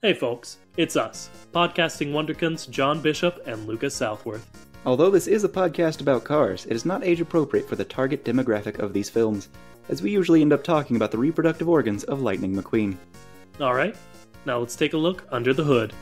Hey folks, it's us, podcasting wonderkins John Bishop and Lucas Southworth. Although this is a podcast about cars, it is not age appropriate for the target demographic of these films, as we usually end up talking about the reproductive organs of Lightning McQueen. Alright, now let's take a look under the hood.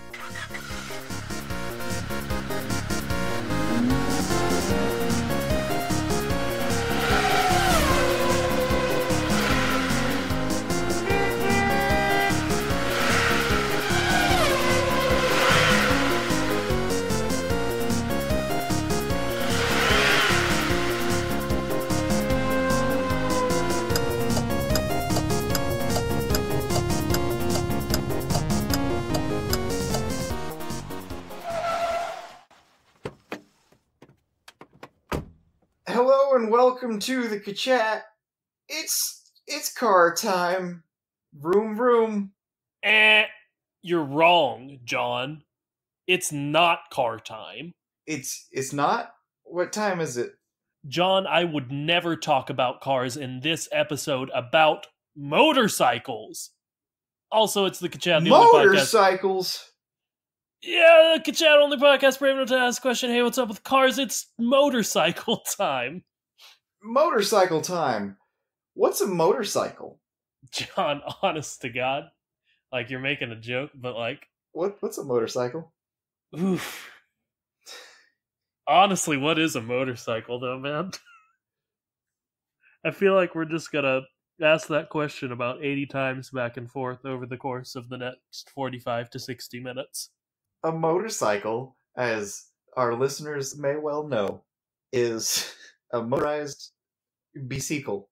Hello and welcome to the Kachat. It's car time. Vroom vroom. You're wrong, John. It's not car time. It's not? What time is it? John, I would never talk about cars in this episode about motorcycles. Also, it's the Kachat, the only podcast. Motorcycles? Yeah, the Kachat only podcast brave enough to ask a question. Hey, what's up with cars? It's motorcycle time. Motorcycle time. What's a motorcycle? John, honest to God. Like, you're making a joke, but like... What's a motorcycle? Oof. Honestly, what is a motorcycle, though, man? I feel like we're just gonna ask that question about 80 times back and forth over the course of the next 45 to 60 minutes. A motorcycle, as our listeners may well know, is a motorized bicycle,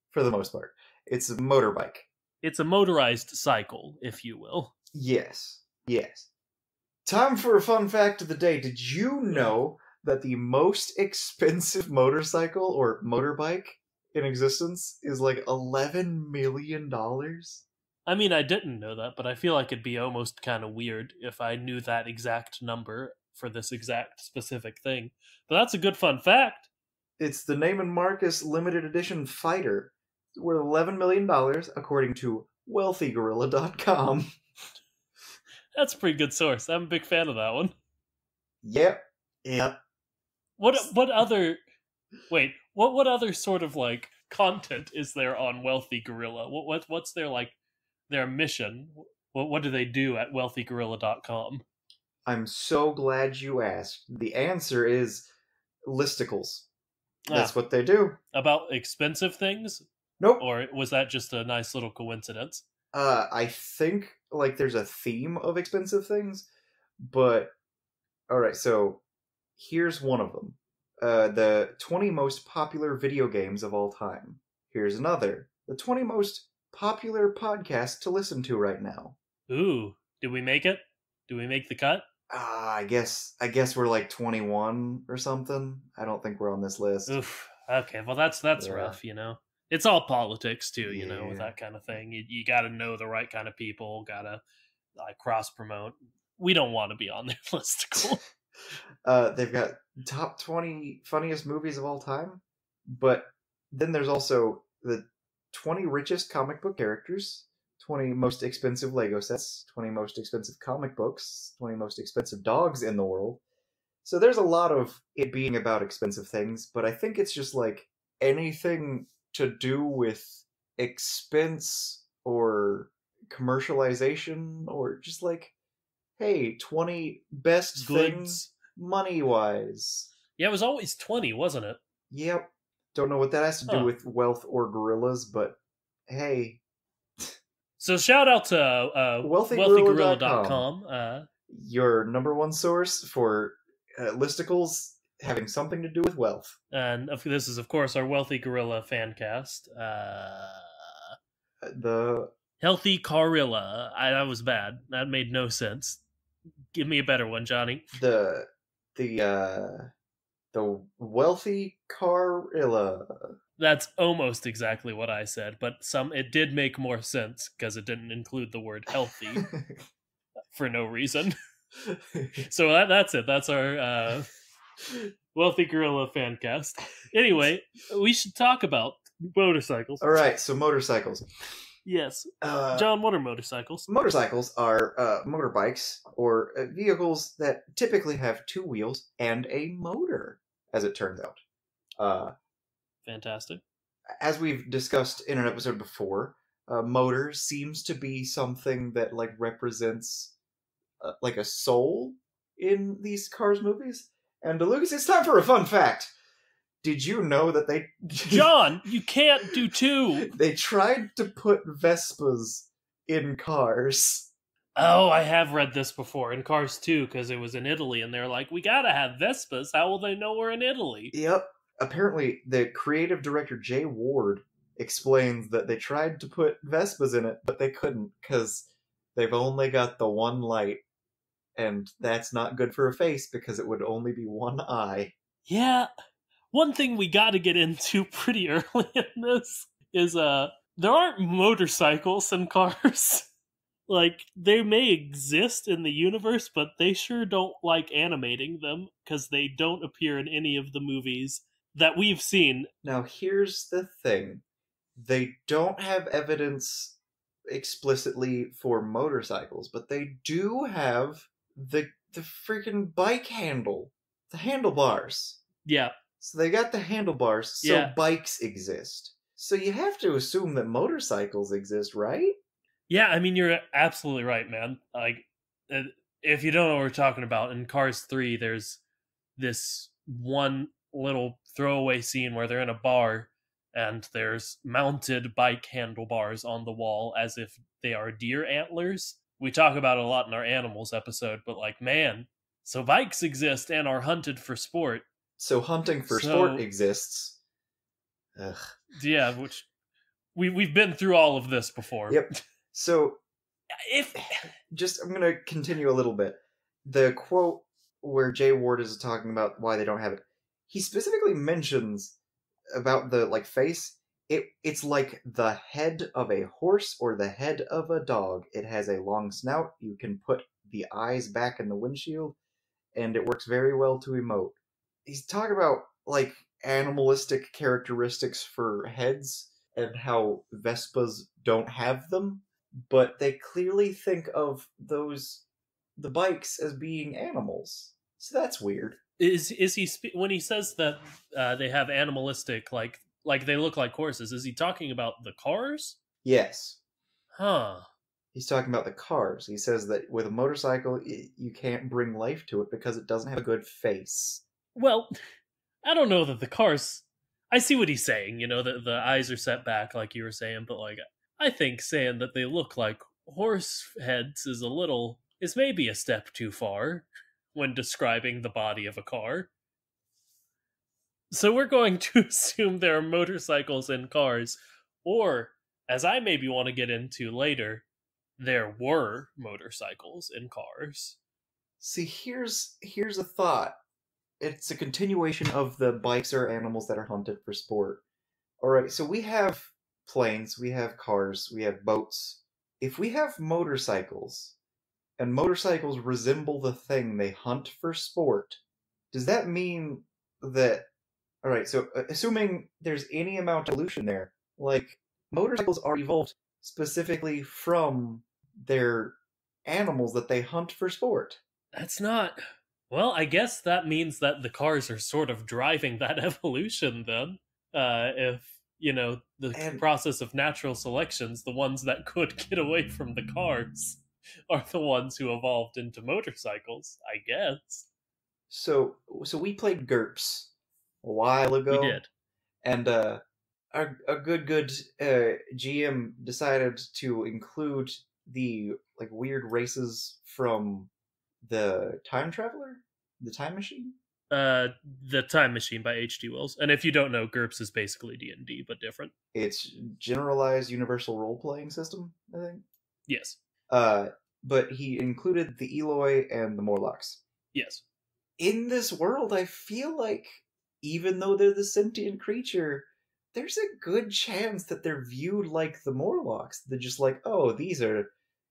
for the most part. It's a motorbike. It's a motorized cycle, if you will. Yes. Time for a fun fact of the day. Did you know that the most expensive motorcycle or motorbike in existence is like $11 million? I mean, I didn't know that, but I feel like it'd be almost kind of weird if I knew that exact number for this exact specific thing. But that's a good fun fact. It's the Neiman Marcus limited edition fighter. It's worth $11 million, according to wealthygorilla.com. That's a pretty good source. I'm a big fan of that one. Yep. What other... Wait, what other sort of, like, content is there on Wealthy Gorilla? What's their mission? What do they do at wealthygorilla.com? I'm so glad you asked. The answer is listicles. That's what they do. About expensive things? Nope. Or was that just a nice little coincidence? I think, like, there's a theme of expensive things, but... Alright, so here's one of them. The 20 most popular video games of all time. Here's another. The 20 most popular podcasts to listen to right now. Ooh, did we make it? Did we make the cut? I guess we're like 21 or something. I don't think we're on this list. Oof. Okay, well that's rough, you know. It's all politics too, you know, with Yeah. that kind of thing. You got to know the right kind of people, got to like cross promote. We don't want to be on their listicle. They've got top 20 funniest movies of all time, but then there's also the 20 richest comic book characters, 20 most expensive Lego sets, 20 most expensive comic books, 20 most expensive dogs in the world. So there's a lot of it being about expensive things, but I think it's just like anything to do with expense or commercialization or just like, hey, 20 best things money-wise. Yeah, it was always 20, wasn't it? Yep. Don't know what that has to do with wealth or gorillas, but hey. So shout out to wealthygorilla.com. Your number one source for listicles having something to do with wealth. And this is, of course, our Wealthy Gorilla fan cast. The Healthy Carilla. That was bad. That made no sense. Give me a better one, Johnny. The Wealthy Carilla. That's almost exactly what I said, but it did make more sense because it didn't include the word healthy for no reason. So that's it. That's our Wealthy Gorilla fan cast. Anyway, we should talk about motorcycles. All right, so motorcycles. Yes. Uh, John, what are motorcycles? Motorcycles are motorbikes, or vehicles that typically have two wheels and a motor, as it turns out. Fantastic. As we've discussed in an episode before, motor seems to be something that like represents like a soul in these Cars movies. And Lucas, it's time for a fun fact. Did you know that they... John, you can't do two! They tried to put Vespas in Cars. Oh, I have read this before in Cars 2, because it was in Italy, and they're like, we gotta have Vespas, how will they know we're in Italy? Yep. Apparently, the creative director, Jay Ward, explains that they tried to put Vespas in it, but they couldn't, because they've only got the one light, and that's not good for a face, because it would only be one eye. Yeah. One thing we gotta get into pretty early in this is, there aren't motorcycles in Cars. Like, they may exist in the universe, but they sure don't like animating them, because they don't appear in any of the movies that we've seen. Now, here's the thing. They don't have evidence explicitly for motorcycles, but they do have the freaking bike handle. The handlebars. Yeah. So they got the handlebars, so Yeah. bikes exist. So you have to assume that motorcycles exist, right? Yeah, I mean, you're absolutely right, man. Like, if you don't know what we're talking about, in Cars 3, there's this one little throwaway scene where they're in a bar, and there's mounted bike handlebars on the wall as if they are deer antlers. We talk about it a lot in our animals episode, but like, man, so bikes exist and are hunted for sport. So hunting for sport exists. Ugh. Yeah, which we've been through all of this before. Yep. So, I'm going to continue a little bit. The quote where Jay Ward is talking about why they don't have it, he specifically mentions about the like face. It's like the head of a horse or the head of a dog. It has a long snout. You can put the eyes back in the windshield, and it works very well to emote. He's talking about like animalistic characteristics for heads and how Vespas don't have them, but they clearly think of the bikes as being animals. So that's weird. Is he when he says that they have animalistic like they look like horses? Is he talking about the cars? Yes. Huh. He's talking about the cars. He says that with a motorcycle, you can't bring life to it because it doesn't have a good face. Well, I don't know that the cars... I see what he's saying, you know, the eyes are set back like you were saying, but like, I think saying that they look like horse heads is maybe a step too far when describing the body of a car. So we're going to assume there are motorcycles in Cars, or, as I maybe want to get into later, there were motorcycles in Cars. See, here's a thought. It's a continuation of the bikes are animals that are hunted for sport. Alright, so we have planes, we have cars, we have boats. If we have motorcycles, and motorcycles resemble the thing they hunt for sport, does that mean that... Alright, so assuming there's any amount of evolution there, like, motorcycles are evolved specifically from their animals that they hunt for sport. That's not... Well, I guess that means that the cars are sort of driving that evolution, then. If, you know, the process of natural selections, the ones that could get away from the cars are the ones who evolved into motorcycles, I guess. So we played GURPS a while ago. We did. And a good GM decided to include the like weird races from the Time Traveler? The Time Machine? The Time Machine by H.G. Wells. And if you don't know, GURPS is basically D&D, but different. It's Generalized Universal Role-Playing System, I think? Yes. But he included the Eloi and the Morlocks. Yes. In this world, I feel like, even though they're the sentient creature, there's a good chance that they're viewed like the Morlocks. They're just like, oh, these are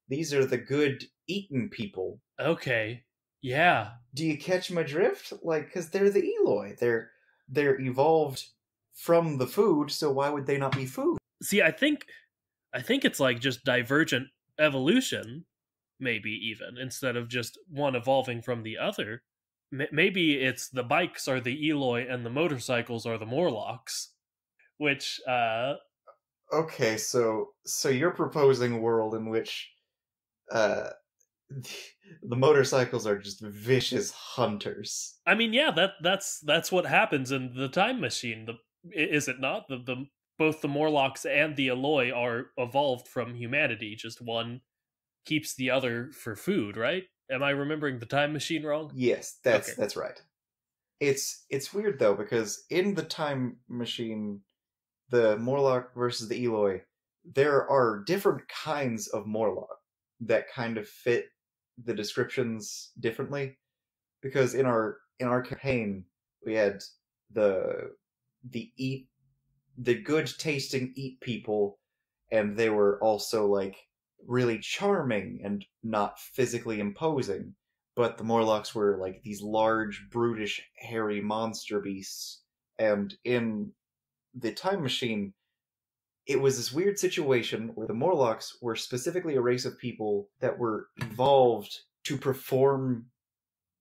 the good eaten people. Okay. Yeah. Do you catch my drift? Like, because they're the Eloi. They're evolved from the food, so why would they not be food? See, I think I think it's like just divergent evolution, maybe even, instead of just one evolving from the other. Maybe it's the bikes are the Eloi and the motorcycles are the Morlocks, which, Okay, so you're proposing a world in which uh, the motorcycles are just vicious hunters. I mean, yeah, that's what happens in the time machine. Is it not? The both the Morlocks and the Eloi are evolved from humanity. Just one keeps the other for food, right? Am I remembering the time machine wrong? Yes, Okay. that's right. It's weird though because in the time machine, the Morlock versus the Eloi, there are different kinds of Morlock that kind of fit the descriptions differently. Because in our campaign we had the eat the good tasting eat people, and they were also like really charming and not physically imposing. But the Morlocks were like these large, brutish, hairy monster beasts. And in the time machine, it was this weird situation where the Morlocks were specifically a race of people that were evolved to perform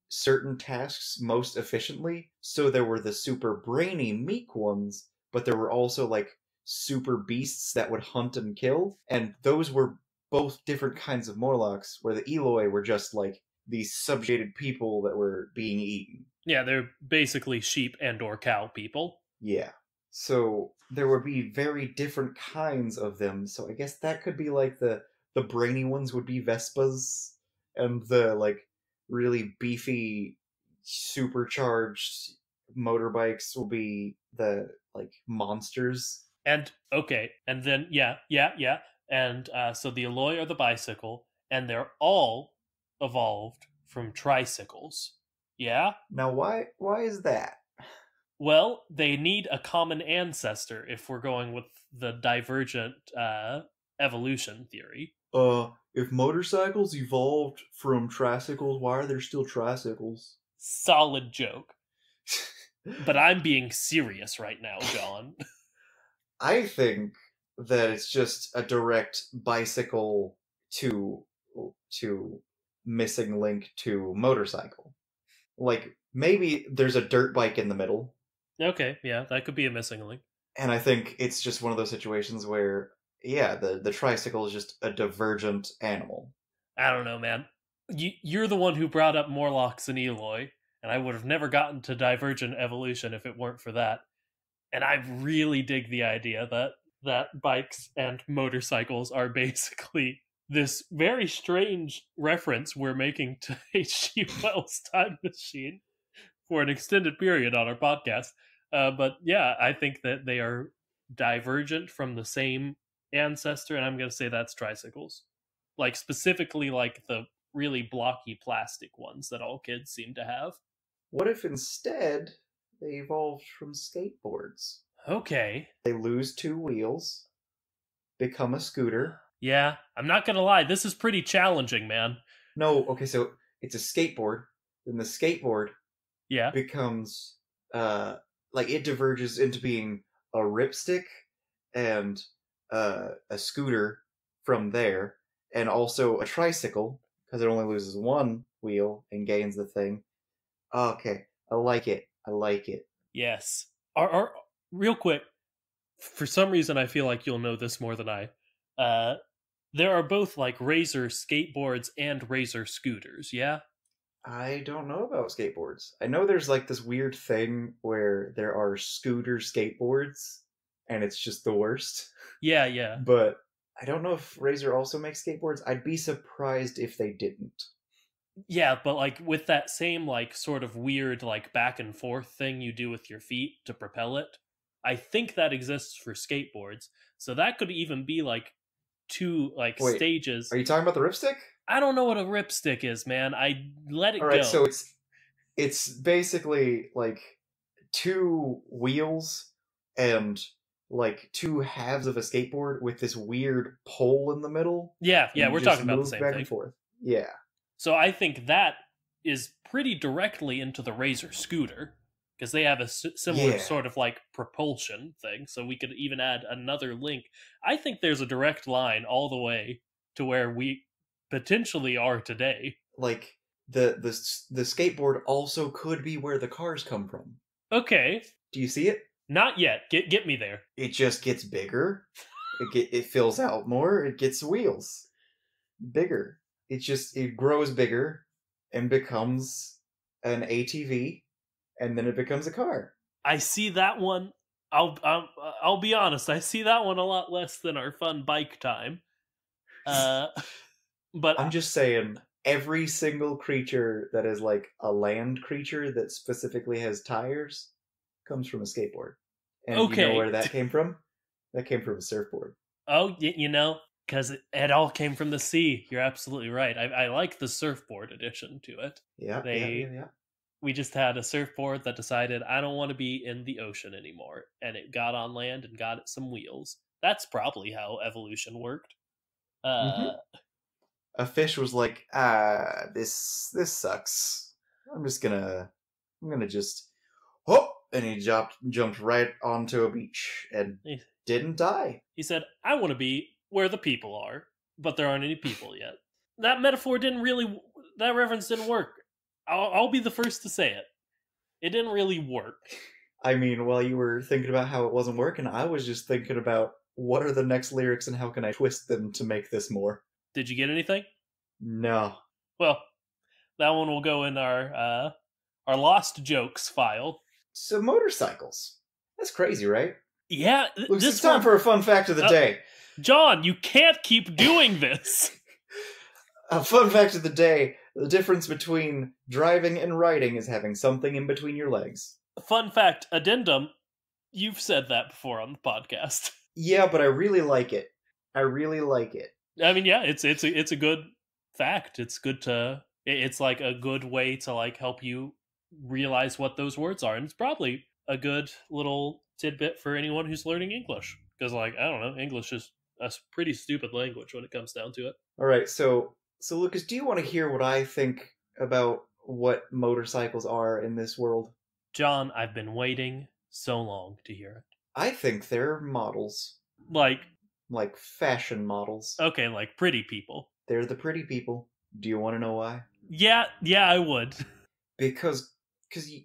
certain tasks most efficiently. So there were the super brainy, meek ones, but there were also like super beasts that would hunt and kill. And those were both different kinds of Morlocks, where the Eloi were just like these subjugated people that were being eaten. Yeah, they're basically sheep and or cow people. Yeah. So there would be very different kinds of them. So I guess that could be like the brainy ones would be Vespas, and the like really beefy supercharged motorbikes will be the like monsters. And okay, and then yeah. And so the Eloi are the bicycle, and they're all evolved from tricycles. Yeah? Now why is that? Well, they need a common ancestor if we're going with the divergent evolution theory. If motorcycles evolved from tricycles, why are there still tricycles? Solid joke. But I'm being serious right now, John. I think that it's just a direct bicycle to missing link to motorcycle. Like maybe there's a dirt bike in the middle, Okay, yeah, that could be a missing link. and I think it's just one of those situations where yeah, the tricycle is just a divergent animal. I don't know, man. You're the one who brought up Morlocks and Eloi, and I would have never gotten to divergent evolution if it weren't for that. And I really dig the idea that bikes and motorcycles are basically this very strange reference we're making to H.G. Wells' Time Machine for an extended period on our podcast. But yeah, I think that they are divergent from the same ancestor, and I'm going to say that's tricycles. Like, specifically, like the really blocky plastic ones that all kids seem to have. What if instead they evolved from skateboards? Okay. They lose two wheels, become a scooter. Yeah, I'm not going to lie, this is pretty challenging, man. No, okay, so it's a skateboard. Then the skateboard Yeah. becomes like it diverges into being a ripstick and a scooter from there, and also a tricycle because it only loses one wheel and gains the thing. Okay, I like it. I like it. Yes. Real quick, for some reason I feel like you'll know this more than I. There are both like Razor skateboards and Razor scooters, yeah? I don't know about skateboards. I know there's like this weird thing where there are scooter skateboards, and it's just the worst. Yeah. But I don't know if Razor also makes skateboards. I'd be surprised if they didn't. Yeah, but like with that same like sort of weird like back and forth thing you do with your feet to propel it, I think that exists for skateboards. So that could even be like two like Wait, stages. Are you talking about the ripstick? I don't know what a ripstick is, man. I let it All right, go. so it's basically like two wheels and like two halves of a skateboard with this weird pole in the middle. Yeah, and you we're just talking about the move same back thing. and forth. Yeah. So I think that is pretty directly into the Razor scooter, because they have a similar Yeah. sort of like propulsion thing. So we could even add another link. I think there's a direct line all the way to where we potentially are today. Like the skateboard also could be where the cars come from. Okay, Do you see it? not yet. Get me there. It just gets bigger. It fills out more. It gets wheels bigger. It grows bigger and becomes an ATV, and then it becomes a car. I see that one. I'll be honest. I see that one a lot less than our fun bike time. But I'm just saying, every single creature that is like a land creature that specifically has tires comes from a skateboard. And you Okay. know where that came from? That came from a surfboard. oh, you know, because it all came from the sea. You're absolutely right. I like the surfboard addition to it. Yeah, yeah. We just had a surfboard that decided I don't want to be in the ocean anymore, and it got on land and got it some wheels. That's probably how evolution worked. Mhm. A fish was like, this sucks. I'm gonna just, oh, and he jumped right onto a beach and didn't die. He said, I want to be where the people are, but there aren't any people yet. That metaphor that reference didn't work. I'll be the first to say it. It didn't really work. I mean, while you were thinking about how it wasn't working, I was just thinking about what are the next lyrics and how can I twist them to make this more. Did you get anything? No. Well, that one will go in our lost jokes file. So motorcycles. That's crazy, right? Yeah, Looks, it's time for a fun fact of the day. John, you can't keep doing this. A fun fact of the day. The difference between driving and riding is having something in between your legs. Fun fact, addendum, you've said that before on the podcast. Yeah, but I really like it. I really like it. I mean, yeah, it's a good fact. It's good to it's like a good way to like help you realize what those words are, and it's probably a good little tidbit for anyone who's learning English, because like I don't know, English is a pretty stupid language when it comes down to it. All right, so Lucas, do you want to hear what I think about what motorcycles are in this world? John, I've been waiting so long to hear it. I think they're models. Like fashion models. Okay, like pretty people. They're the pretty people. Do you want to know why? Yeah, I would. Because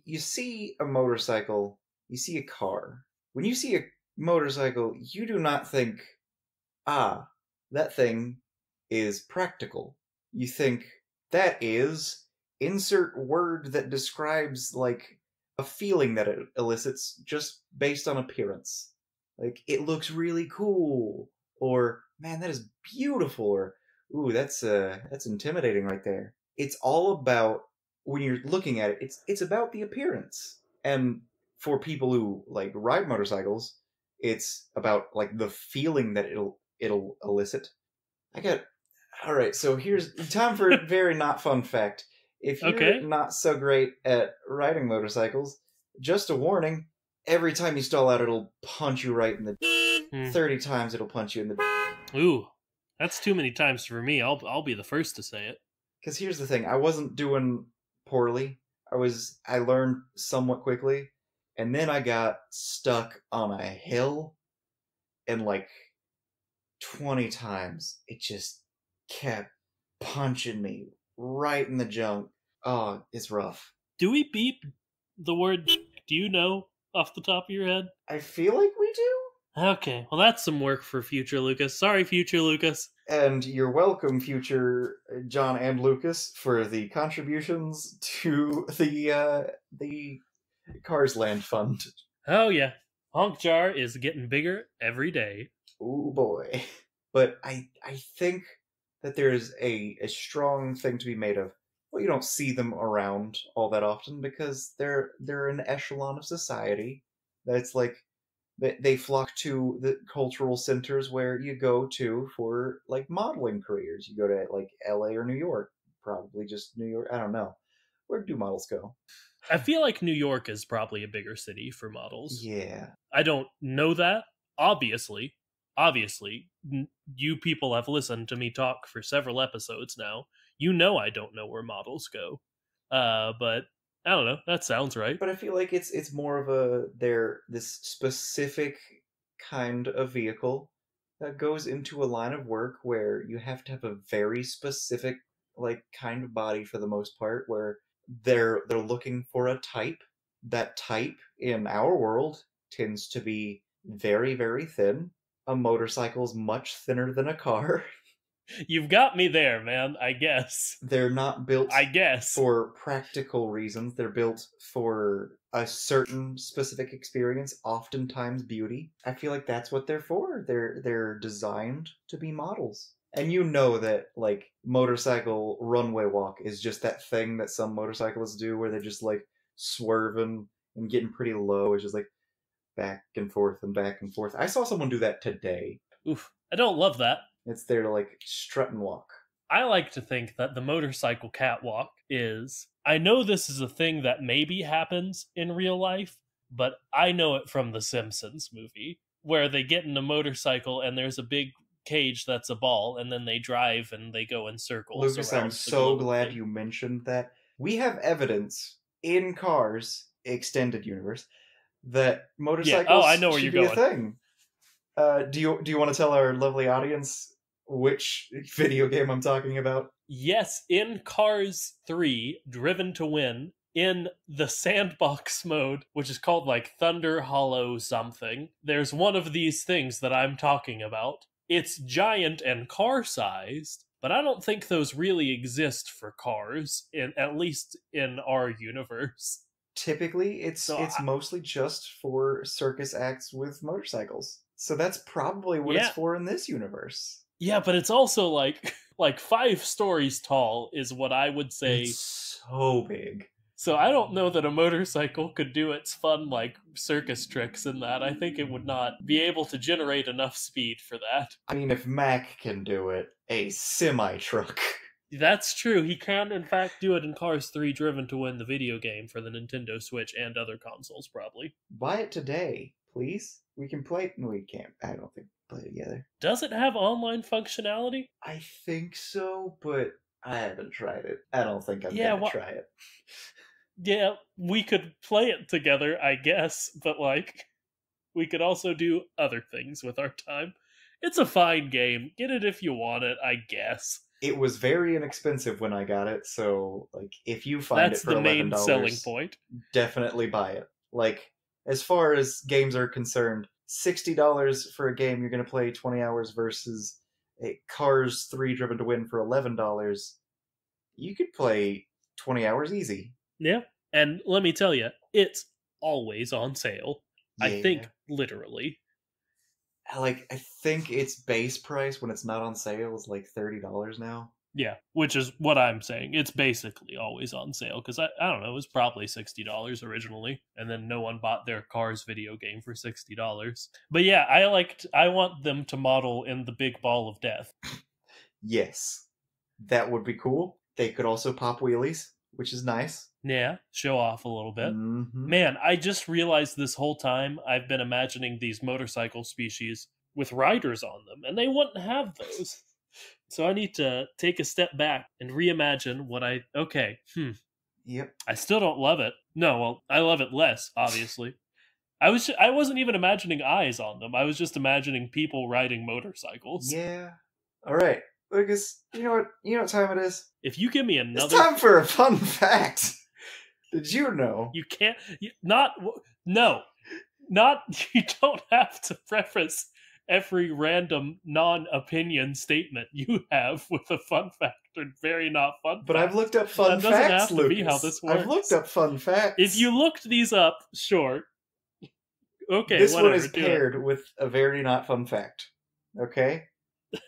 you see a motorcycle, you see a car. When you see a motorcycle, you do not think, that thing is practical. You think, that is, insert word that describes, like, a feeling that it elicits just based on appearance. Like, it looks really cool, or, man, that is beautiful, or, ooh, that's intimidating right there. It's all about, when you're looking at it, it's about the appearance. And for people who, like, ride motorcycles, it's about, like, the feeling that it'll elicit. Alright, so here's time for a very not fun fact. If you're not so great at riding motorcycles, just a warning, every time you stall out, it'll punch you right in the... 30 times it'll punch you in the... Ooh, that's too many times for me. I'll be the first to say it. Because here's the thing, I wasn't doing poorly. I learned somewhat quickly, and then I got stuck on a hill, and like 20 times it just kept punching me right in the junk. Oh, it's rough. Do we beep the word? Do you know off the top of your head? I feel like we do. Okay, well that's some work for future Lucas. Sorry, future Lucas. And you're welcome, future John and Lucas, for the contributions to the Cars Land Fund. Oh yeah, Honk Jar is getting bigger every day. Ooh boy. But I think that there is a strong thing to be made of. Well, you don't see them around all that often because they're an echelon of society that's like they flock to the cultural centers where you go to for like modeling careers. You go to like LA or New York, probably just New York. I don't know. Where do models go? I feel like New York is probably a bigger city for models. Yeah. I don't know that. Obviously, you people have listened to me talk for several episodes now. You know I don't know where models go. But I don't know. That sounds right. But I feel like it's more of this specific kind of vehicle that goes into a line of work where you have to have a very specific like kind of body for the most part, where they're looking for a type. That type in our world tends to be very, very thin. A motorcycle's much thinner than a car. You've got me there, man, I guess. They're not built I guess. for practical reasons. They're built for a certain specific experience, oftentimes beauty. I feel like that's what they're for. They're designed to be models. And you know that, like, motorcycle runway walk is just that thing that some motorcyclists do where they're just, like, swerving and getting pretty low. It's just, like, back and forth and back and forth. I saw someone do that today. Oof. I don't love that. It's there to, like, strut and walk. I like to think that the motorcycle catwalk is... I know this is a thing that maybe happens in real life, but I know it from the Simpsons movie, where they get in a motorcycle and there's a big cage that's a ball, and then they drive and they go in circles. Lucas, I'm so glad you mentioned that. We have evidence in Cars Extended Universe that motorcycles I know where should you're be going. a thing. Do you want to tell our lovely audience which video game I'm talking about? Yes, in Cars 3, Driven to Win, in the sandbox mode, which is called like Thunder Hollow something, there's one of these things that I'm talking about. It's giant and car-sized, but I don't think those really exist for cars, at least in our universe. Typically, it's mostly just for circus acts with motorcycles. So that's probably what it's for in this universe. Yeah, but it's also like 5 stories tall is what I would say. It's so big. So I don't know that a motorcycle could do its fun, like, circus tricks in that. I think it would not be able to generate enough speed for that. I mean, if Mac can do it, a semi-truck. That's true. He can, in fact, do it in Cars 3 Driven to Win, the video game for the Nintendo Switch and other consoles, probably. Buy it today, please. We can play it. No, we can't. I don't think we play together. Does it have online functionality? I think so, but I haven't tried it. I don't think I'm gonna try it. Yeah, we could play it together, I guess, but, like, we could also do other things with our time. It's a fine game. Get it if you want it, I guess. It was very inexpensive when I got it, so, like, if you find it for $11, that's the main selling point. Definitely buy it. Like, as far as games are concerned, $60 for a game you're going to play 20 hours versus a Cars 3 Driven to Win for $11, you could play 20 hours easy. Yeah, and let me tell you, it's always on sale. Yeah. I think, literally. Like, I think its base price when it's not on sale is like $30 now. Yeah, which is what I'm saying. It's basically always on sale, because I don't know, it was probably $60 originally, and then no one bought their Cars video game for $60. But yeah, I want them to model in the big ball of death. Yes, that would be cool. They could also pop wheelies, which is nice. Yeah, show off a little bit. Mm-hmm. Man, I just realized this whole time I've been imagining these motorcycle species with riders on them, and they wouldn't have those. So I need to take a step back and reimagine what Yep. I still don't love it. No, well, I love it less, obviously. I wasn't even imagining eyes on them. I was just imagining people riding motorcycles. Yeah. All right. Lucas, you know what time it is? If you give me another... It's time for a fun fact! Did you know? You can't... You don't have to preface every random non-opinion statement you have with a fun fact or very not fun fact. But I've looked up fun facts, Lucas. That doesn't have to be how this works. I've looked up fun facts. If you looked these up, sure. Okay, this one is paired with a very not fun fact. Okay?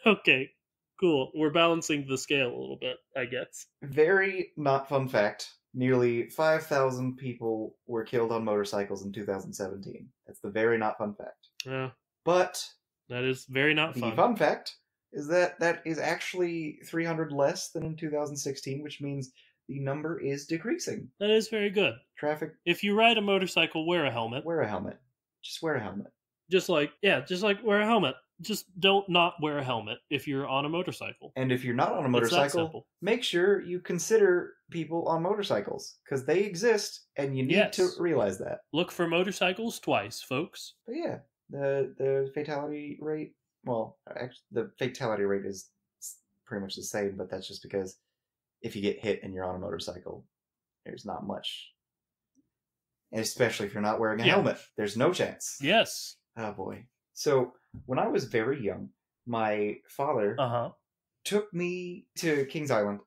Okay, cool. We're balancing the scale a little bit, I guess. Very not fun fact. Nearly 5,000 people were killed on motorcycles in 2017. That's the very not fun fact. Yeah. But... that is very not fun. The fun fact is that is actually 300 less than in 2016, which means the number is decreasing. That is very good. Traffic. If you ride a motorcycle, wear a helmet. Wear a helmet. Just wear a helmet. Just like wear a helmet. just don't not wear a helmet if you're on a motorcycle. And if you're not on a It's that motorcycle, simple. make sure you consider people on motorcycles, because they exist, and you need to Yes. realize that. Look for motorcycles twice, folks. But yeah, the fatality rate, well, actually, the fatality rate is pretty much the same, but that's just because if you get hit and you're on a motorcycle, there's not much. And especially if you're not wearing a helmet, there's no chance. Yes. Oh boy. So when I was very young, my father took me to Kings Island,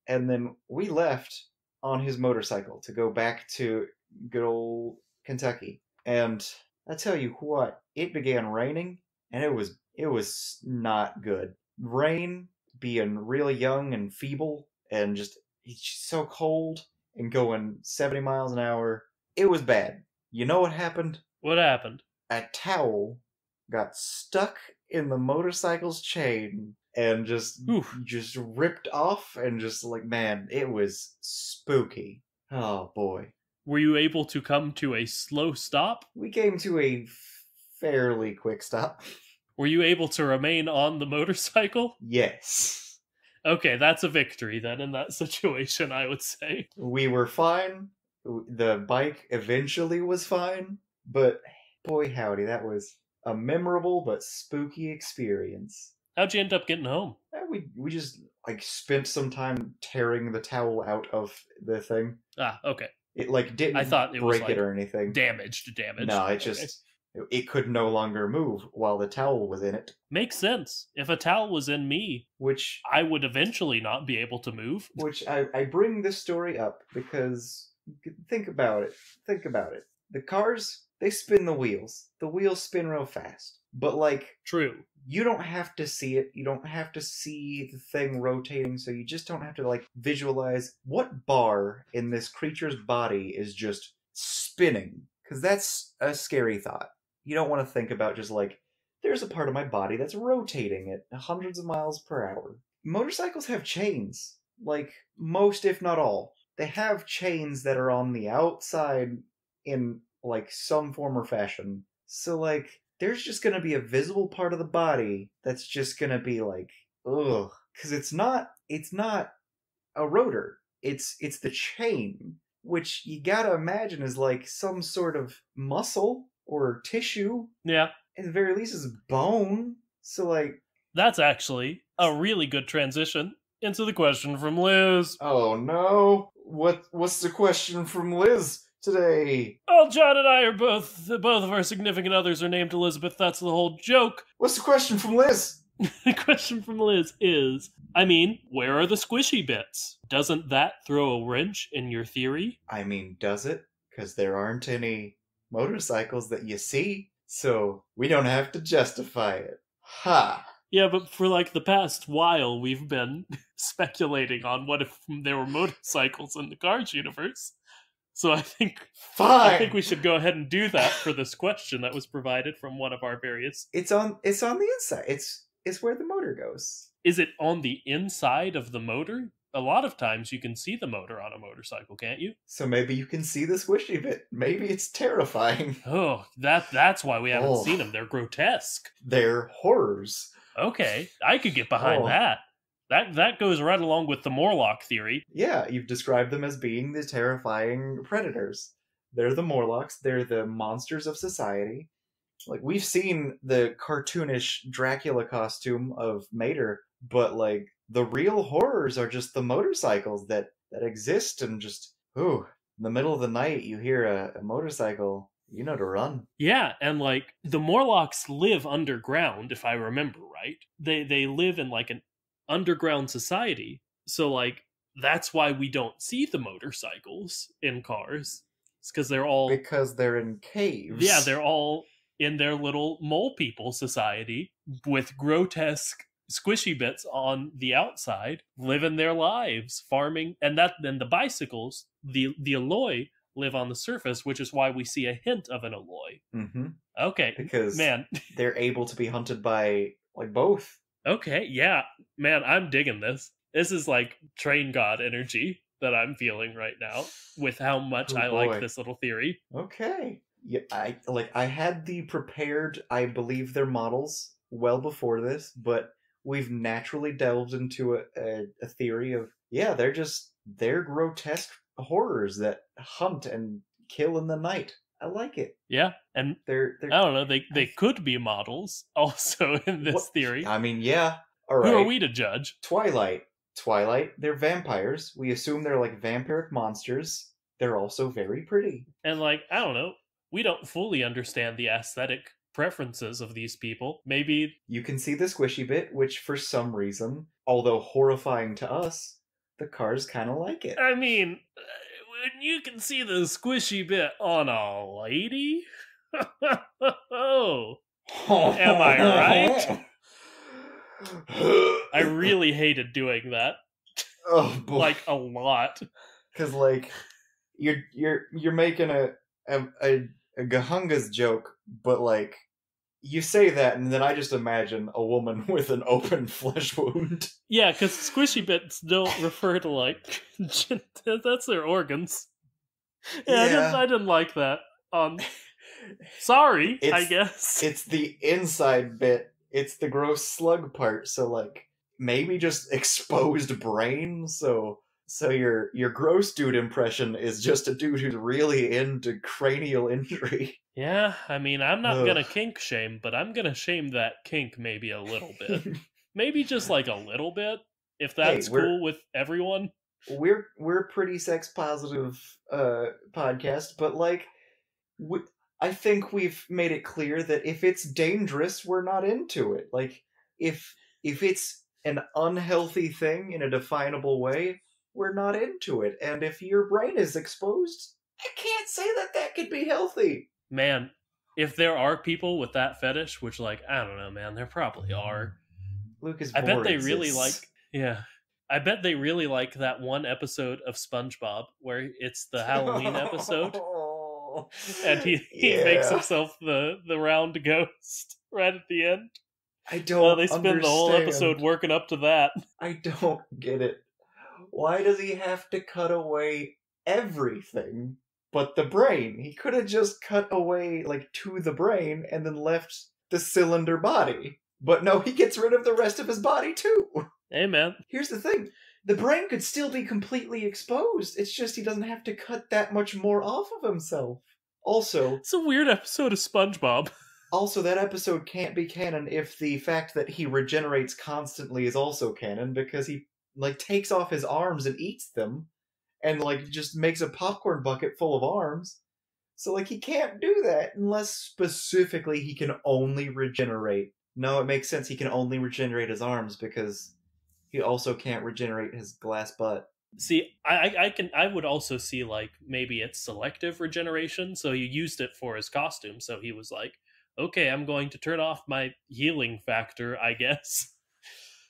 and then we left on his motorcycle to go back to good old Kentucky. And I tell you what, it began raining, and it was not good. Rain, being really young and feeble, and just it's so cold and going 70 miles an hour. It was bad. You know what happened? What happened? A towel got stuck in the motorcycle's chain and just ripped off, and just like, man, it was spooky. Oh boy. Were you able to come to a slow stop? We came to a fairly quick stop. Were you able to remain on the motorcycle? Yes. Okay, that's a victory then in that situation, I would say. We were fine. The bike eventually was fine, but boy howdy, that was a memorable but spooky experience. How'd you end up getting home? We just like spent some time tearing the towel out of the thing. Ah, okay. It like didn't I thought it was break it or anything. Damaged. No, it just it could no longer move while the towel was in it. Makes sense. If a towel was in me, which I would eventually not be able to move. Which I bring this story up because think about it. Think about it. The cars, they spin the wheels. The wheels spin real fast. But like, true. You don't have to see it. You don't have to see the thing rotating, so you just don't have to like visualize what bar in this creature's body is just spinning. Because that's a scary thought. You don't want to think about just like, there's a part of my body that's rotating at hundreds of miles per hour. Motorcycles have chains. Like, most if not all. They have chains that are on the outside in like some form or fashion. So like, there's just going to be a visible part of the body that's just going to be like, ugh. Because it's not a rotor. It's the chain, which you gotta imagine is like some sort of muscle or tissue. Yeah. At the very least, is bone. So like... That's actually a really good transition into the question from Liz. Oh no. What's the question from Liz today? Oh, John and I are both of our significant others are named Elizabeth. That's the whole joke. What's the question from Liz? The question from Liz is, I mean, where are the squishy bits? Doesn't that throw a wrench in your theory? I mean, does it? Because there aren't any motorcycles that you see, so we don't have to justify it. Ha! Yeah, but for like the past while, we've been speculating on what if there were motorcycles in the Cars universe. So I think we should go ahead and do that for this question that was provided from one of our various... It's on the inside. It's where the motor goes. Is it on the inside of the motor? A lot of times you can see the motor on a motorcycle, can't you? So maybe you can see the squishy bit. Maybe it's terrifying. Oh, that's why we haven't seen them. They're grotesque. They're horrors. Okay, I could get behind that. That goes right along with the Morlock theory. Yeah, you've described them as being the terrifying predators. They're the Morlocks. They're the monsters of society. Like, we've seen the cartoonish Dracula costume of Mater, but, like, the real horrors are just the motorcycles that exist, and just, in the middle of the night you hear a motorcycle, you know to run. Yeah, and, like, the Morlocks live underground, if I remember right. They live in, like, an underground society. So, like, that's why we don't see the motorcycles in Cars. It's because they're in caves. Yeah, they're all in their little mole people society with grotesque squishy bits on the outside, living their lives, farming, and then the bicycles, the alloy, live on the surface, which is why we see a hint of an alloy. Mm-hmm. Okay, because man, they're able to be hunted by like both. Okay, yeah, man, I'm digging this. This is like train god energy that I'm feeling right now with how much I like this little theory. Okay. Yeah, I had the prepared, I believe they're models well before this, but we've naturally delved into a theory of, yeah, they're grotesque horrors that hunt and kill in the night. I like it. Yeah, and They're I don't know, they could be models also in this what theory. I mean, yeah. All Who right. are we to judge? Twilight, they're vampires. We assume they're like vampiric monsters. They're also very pretty. And like, I don't know, we don't fully understand the aesthetic preferences of these people. Maybe You can see the squishy bit, which for some reason, although horrifying to us, the cars kind of like it. I mean, when you can see the squishy bit on a lady? Oh, am I right? I really hated doing that. Oh boy. Like a lot. Because like you're making a Gahunga's joke, but like you say that, and then I just imagine a woman with an open flesh wound. Yeah, because squishy bits don't refer to like that's their organs. Yeah, I didn't like that. Sorry, I guess it's the inside bit. It's the gross slug part. So like maybe just exposed brain. So your gross dude impression is just a dude who's really into cranial injury. Yeah, I mean, I'm not gonna kink shame, but I'm gonna shame that kink maybe a little bit. Maybe just like a little bit, if that's cool with everyone. We're pretty sex positive podcast, but like I think we've made it clear that if it's dangerous, we're not into it. Like if it's an unhealthy thing in a definable way, we're not into it. And if your brain is exposed, I can't say that could be healthy. Man, if there are people with that fetish, which like, I don't know, man, there probably are. Lucas, I bet they really like, yeah. I bet they really like that one episode of SpongeBob where it's the Halloween episode. And he makes himself the round ghost right at the end. I don't They spend the whole episode working up to that. I don't get it. Why does he have to cut away everything but the brain? He could have just cut away, like, to the brain and then left the cylinder body. But no, he gets rid of the rest of his body, too. Hey, man. Here's the thing. The brain could still be completely exposed. It's just he doesn't have to cut that much more off of himself. Also... It's a weird episode of SpongeBob. Also, that episode can't be canon if the fact that he regenerates constantly is also canon, because he, like, takes off his arms and eats them, and, like, just makes a popcorn bucket full of arms. So, like, he can't do that unless specifically he can only regenerate. No, it makes sense he can only regenerate his arms, because he also can't regenerate his glass butt. See, I would also see, like, maybe it's selective regeneration, so he used it for his costume, so he was like, okay, I'm going to turn off my healing factor, I guess,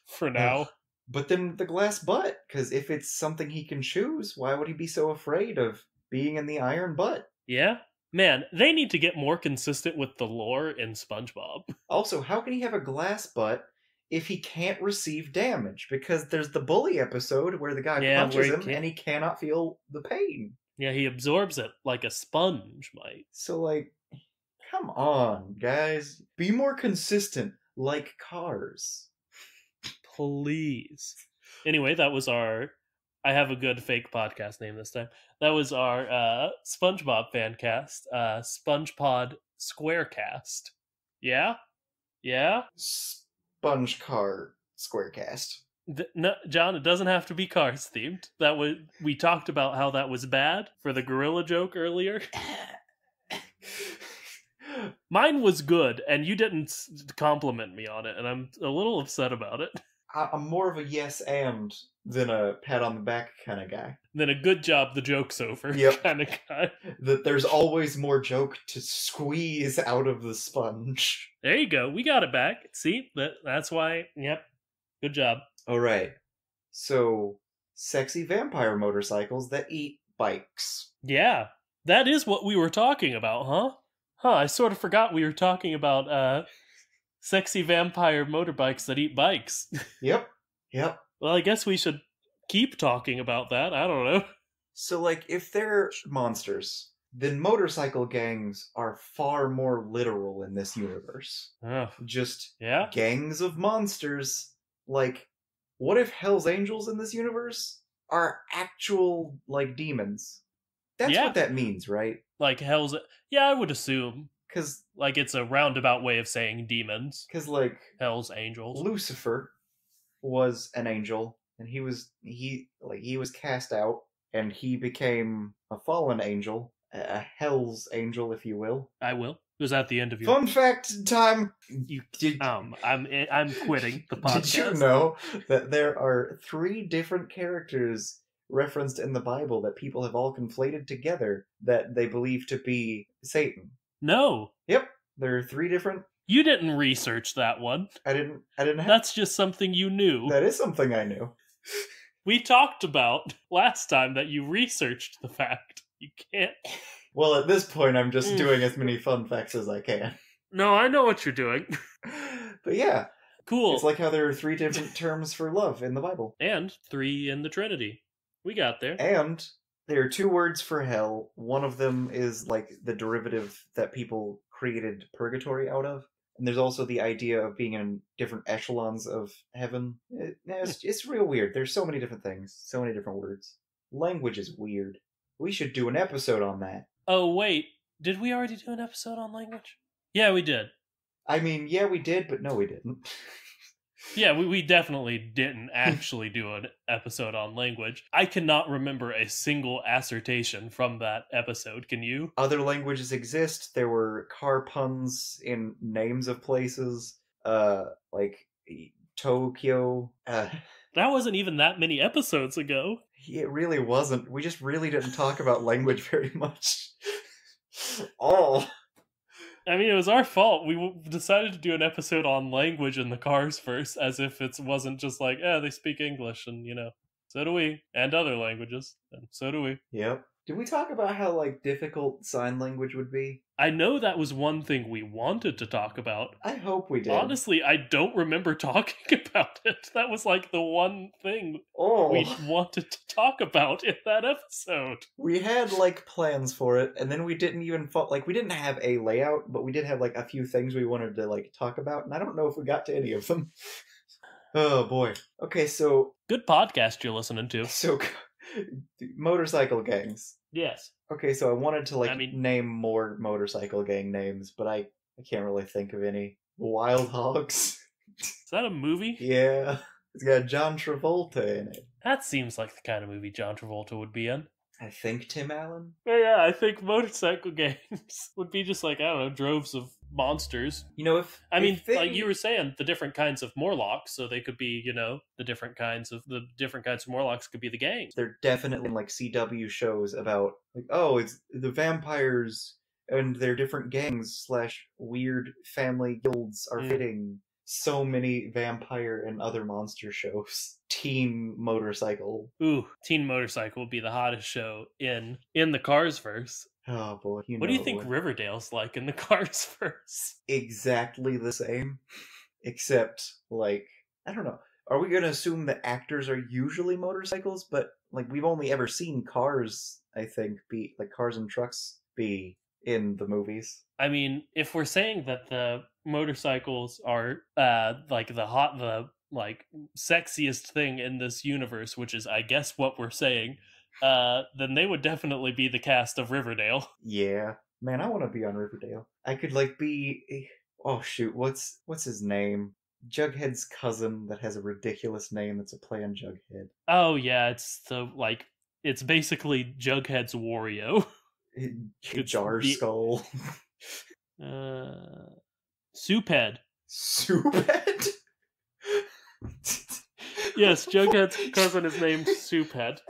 for now. But then the glass butt, because if it's something he can choose, why would he be so afraid of being in the iron butt? Yeah? Man, they need to get more consistent with the lore in SpongeBob. Also, how can he have a glass butt if he can't receive damage? Because there's the bully episode where the guy punches him and he cannot feel the pain. Yeah, he absorbs it like a sponge might. So, like, come on, guys. Be more consistent, like cars. Please. Anyway, that was our... I have a good fake podcast name this time. That was our SpongeBob fan cast. SpongePod Squarecast. Yeah? Yeah? Sponge Car Squarecast. No, John, it doesn't have to be cars themed. We talked about how that was bad for the gorilla joke earlier. Mine was good, and you didn't compliment me on it, and I'm a little upset about it. I'm more of a yes and than a pat on the back kind of guy. Then a good job, the joke's over kind of guy. That there's always more joke to squeeze out of the sponge. There you go. We got it back. See? That's why. Yep. Good job. All right. So, sexy vampire motorcycles that eat bikes. Yeah. That is what we were talking about, huh? I sort of forgot we were talking about sexy vampire motorbikes that eat bikes. Yep. Well, I guess we should keep talking about that. I don't know. So, like, if they're monsters, then motorcycle gangs are far more literal in this universe. Oh, Just yeah? gangs of monsters. Like, what if Hell's Angels in this universe are actual, like, demons? That's Yeah. what that means, right? Like Hell's... Yeah, I would assume. Because, Like, it's a roundabout way of saying demons. like, Hell's Angels. Lucifer was an angel, and he was cast out, and he became a fallen angel, a Hell's Angel, if you will. I will. It was at the end of your... Fun fact time! I'm quitting the podcast. Did you know that there are 3 different characters referenced in the Bible that people have all conflated together that they believe to be Satan? No. Yep, there are 3 different. You didn't research that one. I didn't have. That's just something you knew. That is something I knew. We talked about last time that you researched the fact. You can't... Well, at this point, I'm just doing as many fun facts as I can. No, I know what you're doing. But yeah. Cool. It's like how there are 3 different terms for love in the Bible. And 3 in the Trinity. We got there. And there are 2 words for hell. One of them is like the derivative that people created purgatory out of. And there's also the idea of being in different echelons of heaven. It's real weird. There's so many different things. So many different words. Language is weird. We should do an episode on that. Oh, wait. Did we already do an episode on language? Yeah, we did. I mean, yeah, we did, but no, we didn't. Yeah, we definitely didn't actually do an episode on language. I cannot remember a single assertion from that episode. Can you? Other languages exist. There were car puns in names of places, like Tokyo. That wasn't even that many episodes ago. It really wasn't. We just really didn't talk about language very much. Oh. I mean, it was our fault. We decided to do an episode on language in the Cars first, as if it wasn't just like, they speak English, and, so do we, and other languages, and so do we. Yep. Did we talk about how, like, difficult sign language would be? I know that was one thing we wanted to talk about. I hope we did. Honestly, I don't remember talking about it. That was, like, the one thing we wanted to talk about in that episode. We had, like, plans for it, and then we didn't even... we didn't have a layout, but we did have, like, a few things we wanted to, like, talk about, and I don't know if we got to any of them. Oh, boy. Okay, so... Good podcast you're listening to. So, motorcycle gangs. Yes. Okay, so I wanted to, name more motorcycle gang names, but I can't really think of any. Wild Hogs. Is that a movie? Yeah. It's got John Travolta in it. That seems like the kind of movie John Travolta would be in. I think Tim Allen? Yeah, I think motorcycle gangs would be just like, I don't know, droves of monsters. Like you were saying, the different kinds of Morlocks, so they could be, the different kinds of Morlocks could be the gangs. They're definitely in, like, CW shows about, like, it's the vampires and their different gangs / weird family guilds are fitting. So many vampire and other monster shows. Teen Motorcycle. Ooh, Teen Motorcycle would be the hottest show in the Cars verse. Oh boy. What do you think Riverdale's like in the Cars verse? Exactly the same. Except, like, I don't know. Are we going to assume that actors are usually motorcycles? But, like, we've only ever seen cars, I think, cars and trucks be in the movies. I mean, if we're saying that the motorcycles are the sexiest thing in this universe, which is I guess what we're saying, then they would definitely be the cast of Riverdale. Yeah. Man, I want to be on Riverdale. I could be oh shoot, what's his name? Jughead's cousin that has a ridiculous name that's a play on Jughead. Oh yeah, it's basically Jughead's Wario. Jar Skull. Souphead. Souphead? Yes, Jughead's cousin is named Souphead.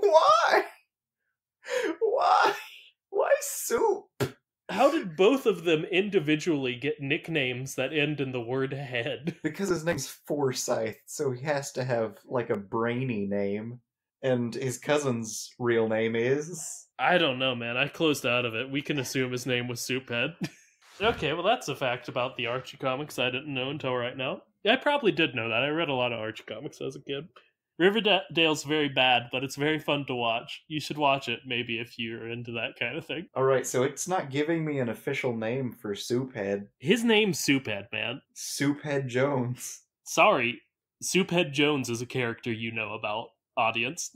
Why? Why soup? How did both of them individually get nicknames that end in the word head? Because his name's Forsyth, so he has to have, like, a brainy name. And his cousin's real name is... I don't know, man. I closed out of it. We can assume his name was Souphead. Okay, well, that's a fact about the Archie comics I didn't know until right now. I probably did know that. I read a lot of Archie comics as a kid. Riverdale's very bad, but it's very fun to watch. You should watch it, maybe, if you're into that kind of thing. Alright, so it's not giving me an official name for Souphead. His name's Souphead, man. Souphead Jones. Sorry, Souphead Jones is a character you know about, audience.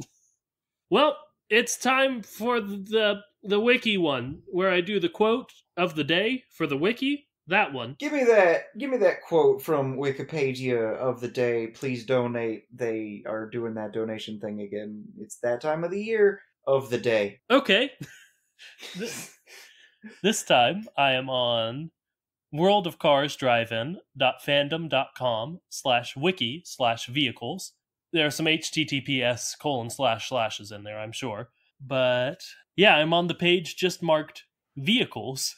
Well, it's time for the wiki one, where I do the quote of the day for the wiki. That one. Give me that quote from Wikipedia of the day. Please donate. They are doing that donation thing again. It's that time of the year of the day. Okay. This time I am on worldofcarsdrivein.fandom.com/wiki/vehicles. There are some https:// in there, I'm sure. But yeah, I'm on the page just marked vehicles.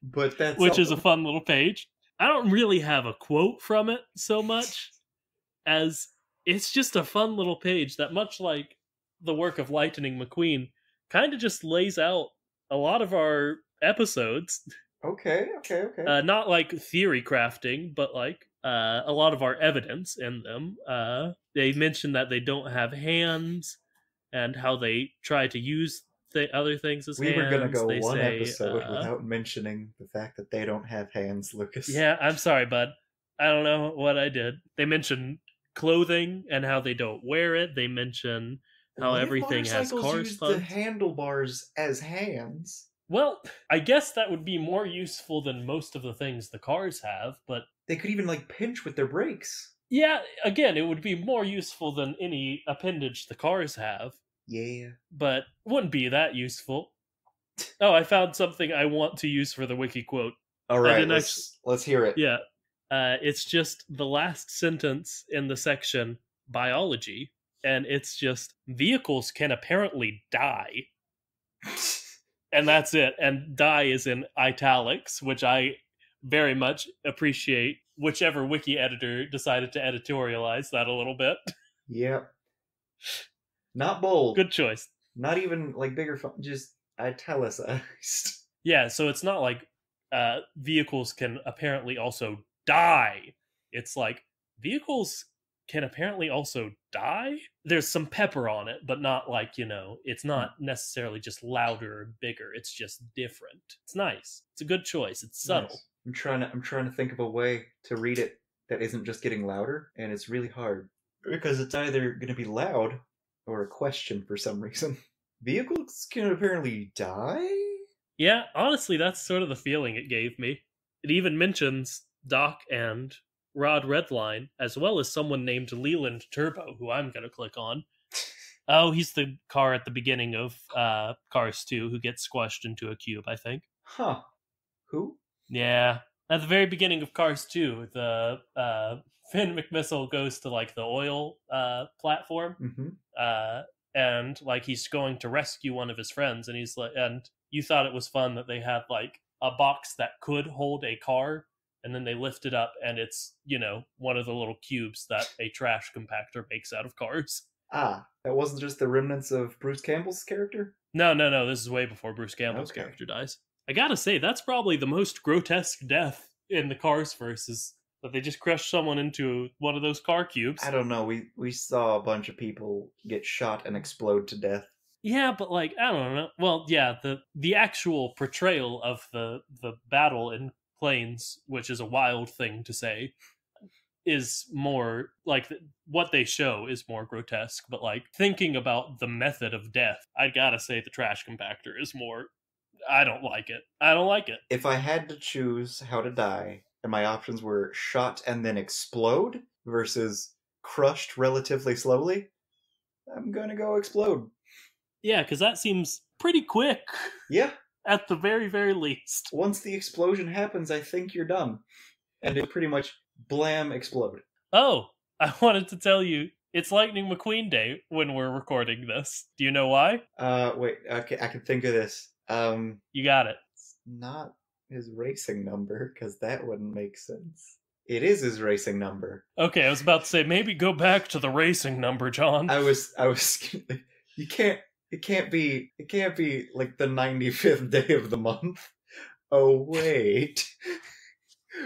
But that's which is a fun little page. I don't really have a quote from it so much as it's just a fun little page that, much like the work of Lightning McQueen, kind of just lays out a lot of our episodes. Okay. Not like theory crafting, but like a lot of our evidence in them. They mention that they don't have hands and how they try to use other things as hands. We were going to go they one say, episode without mentioning the fact that they don't have hands, Lucas. Yeah, I'm sorry, bud. I don't know what I did. They mention clothing and how they don't wear it. They mention how everything has use the handlebars as hands. Well, I guess that would be more useful than most of the things the cars have, but they could even like pinch with their brakes. Yeah, again, it would be more useful than any appendage the cars have. Yeah. But wouldn't be that useful. Oh, I found something I want to use for the wiki quote. Alright, let's hear it. Yeah. It's just the last sentence in the section, biology, and it's just, vehicles can apparently die. And that's it. And die is in italics, which I very much appreciate. Whichever wiki editor decided to editorialize that a little bit. Yep. Not bold. Good choice. Not even like bigger font, just italicized. Yeah, so it's not like vehicles can apparently also die. It's like vehicles can apparently also die. There's some pepper on it, but not like, it's not necessarily just louder or bigger. It's just different. It's nice. It's a good choice. It's subtle. Nice. I'm trying to think of a way to read it that isn't just getting louder, and it's really hard because it's either going to be loud or a question for some reason. Vehicles can apparently die? Yeah, honestly, that's sort of the feeling it gave me. It even mentions Doc and Rod Redline, as well as someone named Leland Turbo, who I'm going to click on. Oh, he's the car at the beginning of Cars 2 who gets squashed into a cube, I think. Huh. Who? Yeah. At the very beginning of Cars 2, the Finn McMissile goes to like the oil platform, and like he's going to rescue one of his friends, and he's like, and you thought it was fun that they had like a box that could hold a car, and then they lift it up, and it's one of the little cubes that a trash compactor makes out of cars. Ah, that wasn't just the remnants of Bruce Campbell's character? No, this is way before Bruce Campbell's character dies. I gotta say, that's probably the most grotesque death in the Cars versus that they just crushed someone into one of those car cubes. I don't know. We saw a bunch of people get shot and explode to death. Yeah, but like, I don't know. Well, yeah, the actual portrayal of the battle in planes, which is a wild thing to say, is more like what they show is more grotesque. But like thinking about the method of death, I gotta say the trash compactor is more. I don't like it. If I had to choose how to die, and my options were shot and then explode versus crushed relatively slowly, I'm gonna go explode. Yeah, because that seems pretty quick. Yeah. At the very, very least. Once the explosion happens, I think you're done. And it pretty much blam explode. Oh, I wanted to tell you, it's Lightning McQueen Day when we're recording this. Do you know why? Wait, okay, I can think of this. You got it. It's not his racing number, because that wouldn't make sense. It is his racing number. Okay, I was about to say, maybe go back to the racing number, John. I was you can't, it can't be like the 95th day of the month. Oh, wait.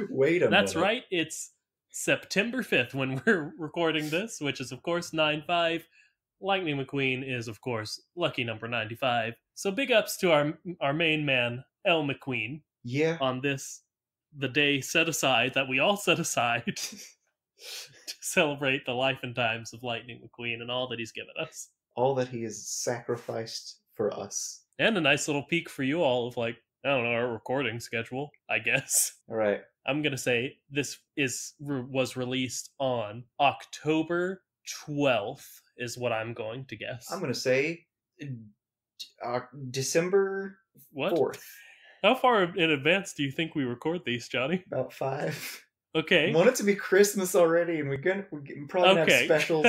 Wait a minute. That's right, it's September 5th when we're recording this, which is, of course, 9/5. Lightning McQueen is, of course, lucky number 95. So big ups to our main man, L. McQueen, Yeah. on this, the day set aside, that we all set aside to celebrate the life and times of Lightning McQueen and all that he's given us. All that he has sacrificed for us. And a nice little peek for you all of, like, I don't know, our recording schedule, I guess. All right. I'm going to say this was released on October 12th, is what I'm going to guess. I'm going to say December 4th. How far in advance do you think we record these, Johnny? About 5. Okay. I want it to be Christmas already, and we're probably gonna have specials.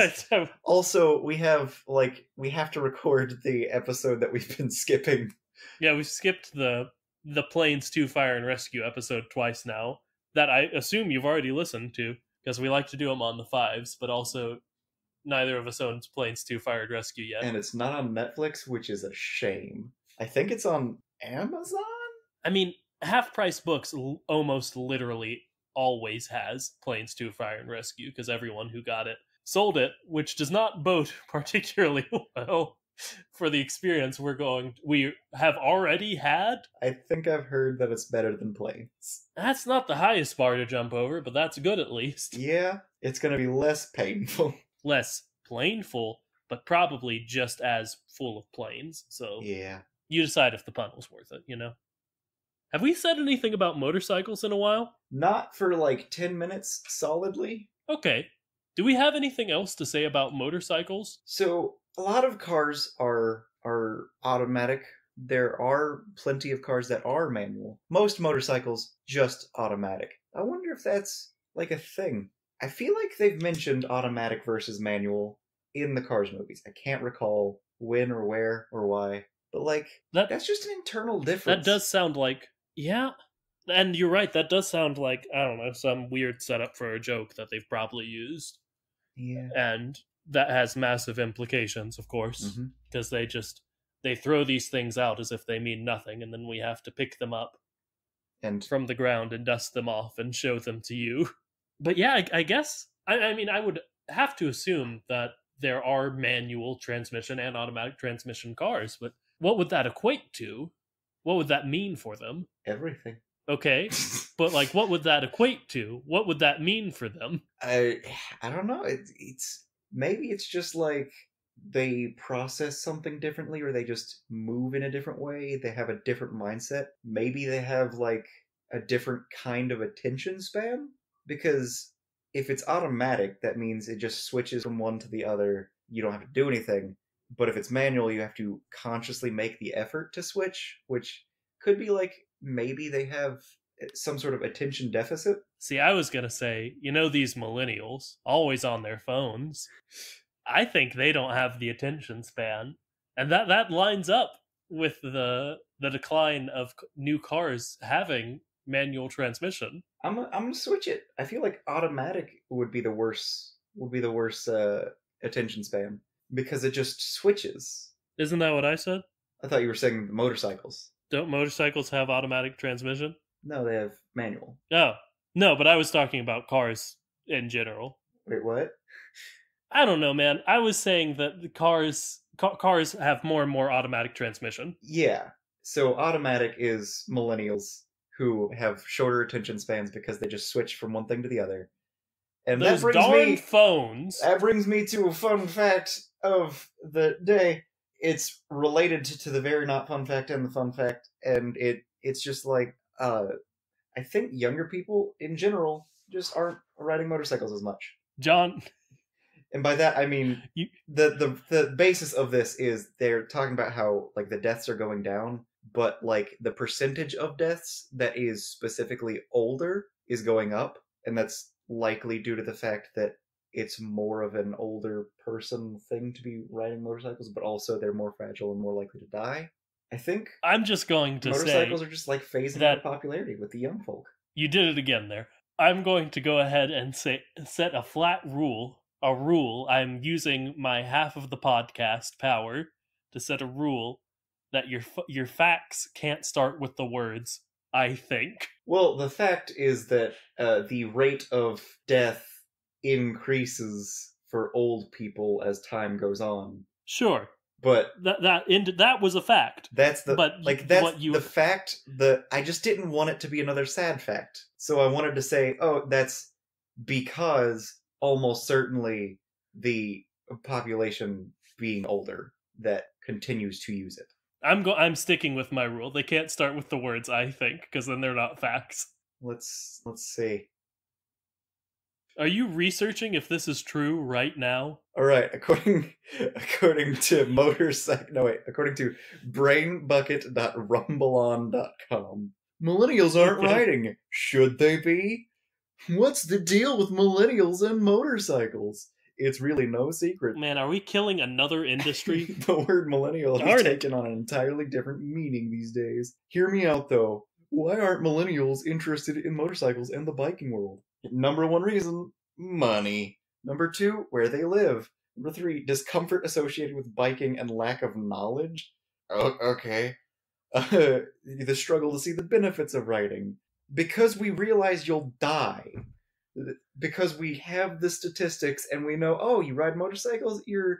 Also, we have to record the episode that we've been skipping. Yeah, we've skipped the Planes 2 Fire and Rescue episode twice now, that I assume you've already listened to, because we like to do them on the 5s, but also neither of us owns Planes 2 Fire and Rescue yet. And it's not on Netflix, which is a shame. I think it's on Amazon? I mean, Half Price Books almost literally always has Planes 2 Fire and Rescue, because everyone who got it sold it, which does not bode particularly well for the experience we have already had. I think I've heard that it's better than Planes. That's not the highest bar to jump over, but that's good at least. Yeah, it's going to be less painful. Less plainful, but probably just as full of planes. So yeah, you decide if the pun was worth it, you know? Have we said anything about motorcycles in a while? Not for like 10 minutes solidly. Okay. Do we have anything else to say about motorcycles? So, a lot of cars are automatic. There are plenty of cars that are manual. Most motorcycles, just automatic. I wonder if that's like a thing. I feel like they've mentioned automatic versus manual in the Cars movies. I can't recall when or where or why. But like, that's just an internal difference. That does sound like, yeah. And you're right, that does sound like, I don't know, some weird setup for a joke that they've probably used. Yeah. And that has massive implications, of course, because they throw these things out as if they mean nothing, and then we have to pick them up and from the ground and dust them off and show them to you. But yeah, I guess, I mean, I would have to assume that there are manual transmission and automatic transmission cars, but what would that equate to? What would that mean for them? Everything. Okay, but like, what would that equate to? What would that mean for them? I don't know. It's maybe it's just like they process something differently, or they just move in a different way. They have a different mindset. Maybe they have like a different kind of attention span, because if it's automatic, that means it just switches from one to the other. You don't have to do anything. But if it's manual, you have to consciously make the effort to switch, which could be like maybe they have some sort of attention deficit. See, I was going to say, you know, these millennials, always on their phones, I think they don't have the attention span. And that lines up with the decline of new cars having manual transmission. I'm gonna switch it. I feel like automatic would be the worst attention span, because it just switches. Isn't that what I said? I thought you were saying motorcycles. Don't motorcycles have automatic transmission? No, they have manual. Oh. No, but I was talking about cars in general. Wait, what? I don't know, man. I was saying that the cars have more and more automatic transmission. Yeah. So automatic is millennials who have shorter attention spans because they just switch from one thing to the other. And those darn phones. That brings me to a fun fact of the day. It's related to the very not fun fact and the fun fact, and it's just like I think younger people in general just aren't riding motorcycles as much. John, and by that I mean the basis of this is they're talking about how like the deaths are going down, but like the percentage of deaths that is specifically older is going up, and that's likely due to the fact that it's more of an older person thing to be riding motorcycles, but also they're more fragile and more likely to die. I think I'm just going to motorcycles say are just like phasing out popularity with the young folk. You did it again there. I'm going to go ahead and set a flat rule. A rule. I'm using my half of the podcast power to set a rule that your facts can't start with the words I think. Well, the fact is that the rate of death increases for old people as time goes on. Sure. But that was a fact. That's the the fact. I just didn't want it to be another sad fact. So I wanted to say, oh, that's because almost certainly the population being older that continues to use it. I'm sticking with my rule. They can't start with the words "I think" because then they're not facts. Let's see. Are you researching if this is true right now? All right, according to according to brainbucket.rumbleon.com, millennials aren't riding. Should they be? What's the deal with millennials and motorcycles? It's really no secret. Man, are we killing another industry? The word millennial has taken on an entirely different meaning these days. Hear me out, though. Why aren't millennials interested in motorcycles and the biking world? Number 1 reason, money. Number 2, where they live. Number 3, discomfort associated with biking and lack of knowledge. Oh, okay. The struggle to see the benefits of riding. Because we realize you'll die. Because we have the statistics and we know, oh, you ride motorcycles, you're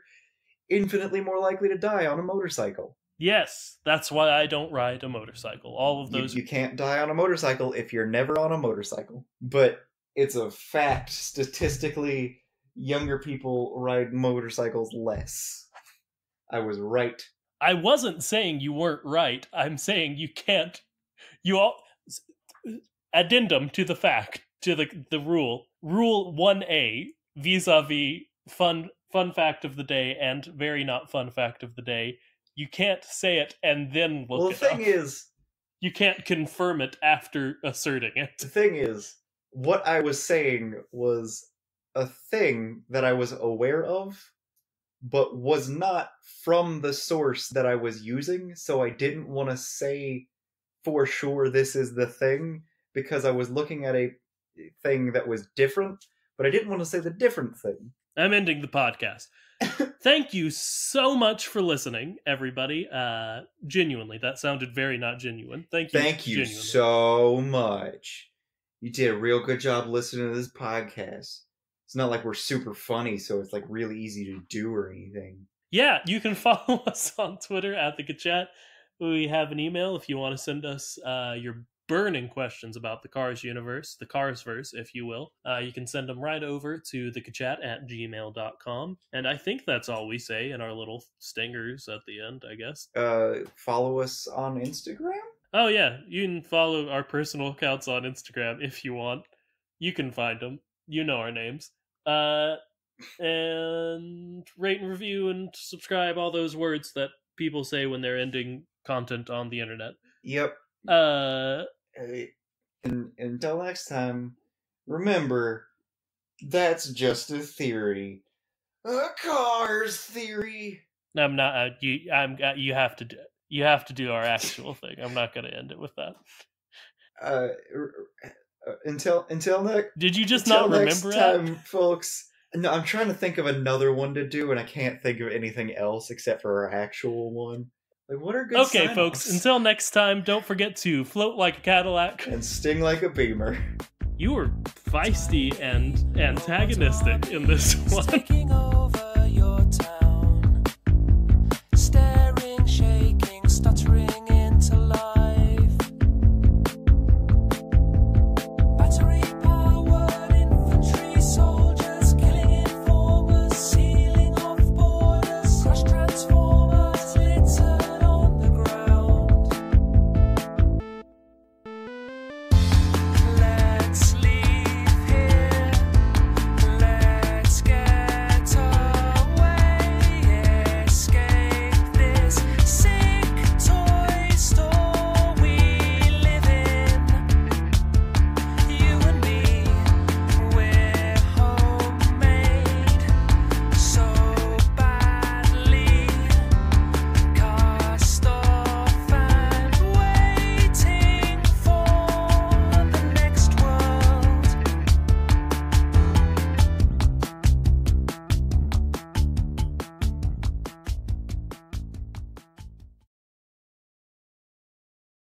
infinitely more likely to die on a motorcycle. Yes, that's why I don't ride a motorcycle. All of those... You can't die on a motorcycle if you're never on a motorcycle. But it's a fact, statistically, younger people ride motorcycles less. I was right. I wasn't saying you weren't right. I'm saying you can't... Addendum to the fact, to the rule. Rule 1A, vis-a-vis fun fact of the day and very not fun fact of the day. You can't say it and then look it up. Well, the thing is... You can't confirm it after asserting it. The thing is, what I was saying was a thing that I was aware of, but was not from the source that I was using, so I didn't want to say for sure this is the thing, because I was looking at a thing that was different, but I didn't want to say the different thing. I'm ending the podcast. Thank you so much for listening, everybody. Genuinely, that sounded very not genuine. Thank you. Thank you so much. You did a real good job listening to this podcast. It's not like we're super funny, so it's like really easy to do or anything. Yeah, you can follow us on Twitter at the Chat. We have an email if you want to send us your burning questions about the Cars universe, the Carsverse, if you will. You can send them right over to thecachat@gmail.com. And I think that's all we say in our little stingers at the end, I guess. Follow us on Instagram? Oh, yeah. You can follow our personal accounts on Instagram if you want. You can find them. You know our names. And rate and review and subscribe, all those words that people say when they're ending content on the internet. Yep. Until next time, remember, that's just a theory. A Cars theory. I'm not. You have to do. You have to do our actual thing. I'm not going to end it with that. Until next. Did you just not remember it, folks? No, I'm trying to think of another one to do, and I can't think of anything else except for our actual one. Like, what are good Okay, folks, until next time, don't forget to float like a Cadillac. And sting like a Beamer. You were feisty and antagonistic in this one.